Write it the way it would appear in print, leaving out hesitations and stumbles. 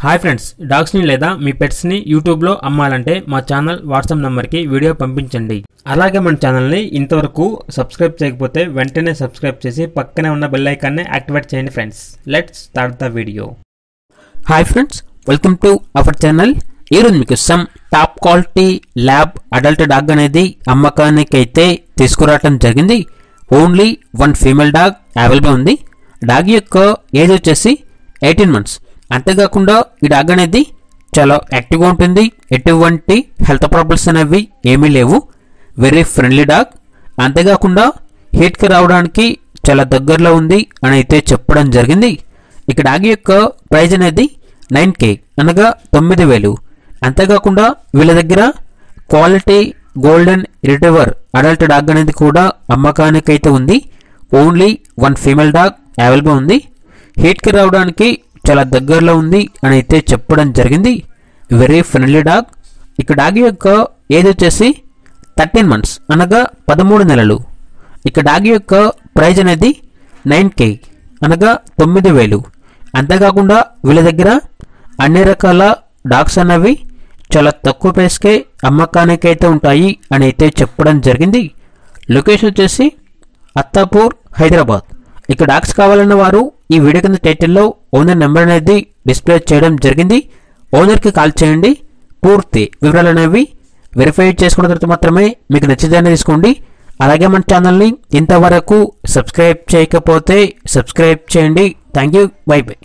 Hi friends, డాగ్స్ని లేదా మీ పెట్స్ని యూట్యూబ్లో అమ్మాలంటే మా ఛానల్ వాట్సాప్ నెంబర్కి వీడియో పంపించండి. అలాగే మన ఛానల్ని ఇంతవరకు సబ్స్క్రైబ్ చేయకపోతే వెంటనే సబ్స్క్రైబ్ చేసి పక్కనే ఉన్న బెల్ ఐకాన్ని యాక్టివేట్ చేయండి friends. Let's start the video. Hi friends, welcome to our channel. ఈరోజు మీకు some top quality lab adult dog అనేది అమ్మకానికి అయితే తీసుకురావడం జరిగింది. Only one female dog available ఉంది. డాగ్ యొక్క ఏజ్ వచ్చేసి 18 months. అంతేకాకుండా ఈ డాగ్ అనేది చాలా యాక్టివ్గా ఉంటుంది. ఎటువంటి హెల్త్ ప్రాబ్లమ్స్ అనేవి ఏమీ లేవు. Very friendly dog. అంతేకాకుండా హీట్కి రావడానికి చాలా దగ్గరలో ఉంది అని అయితే చెప్పడం జరిగింది. ఇక డాగ్ యొక్క ప్రైజ్ అనేది 9K అనగా 9,000. అంతేకాకుండా వీళ్ళ దగ్గర quality golden retriever adult dog అనేది కూడా అమ్మకానికి అయితే ఉంది. Only one female dog available ఉంది. హీట్కి రావడానికి చాలా దగ్గరలో ఉంది అని అయితే చెప్పడం జరిగింది. Very friendly dog. ఇక డాగ్ యొక్క ఏజ్ వచ్చేసి 13 months అనగా 13 నెలలు. ఇక డాగ్ యొక్క ప్రైజ్ అనేది 9K అనగా 9,000. అంతేకాకుండా వీళ్ళ దగ్గర అన్ని రకాల డాగ్స్ అనేవి చాలా తక్కువ ప్రైస్కే అమ్మకానికి అయితే ఉంటాయి అని అయితే చెప్పడం జరిగింది. లొకేషన్ వచ్చేసి అత్తాపూర్, హైదరాబాద్. ఇక డాగ్స్ కావాలన్న వారు ఈ వీడియో కింద టైటిల్లో ఓనర్ నెంబర్ అనేది డిస్ప్లే చేయడం జరిగింది. ఓనర్కి కాల్ చేయండి. పూర్తి వివరాలు అనేవి వెరిఫై చేసుకున్న తర్వాత మాత్రమే మీకు నచ్చితేనే తీసుకోండి. అలాగే మన ఛానల్ని ఇంతవరకు సబ్స్క్రైబ్ చేయకపోతే సబ్స్క్రైబ్ చేయండి. Thank you. By by.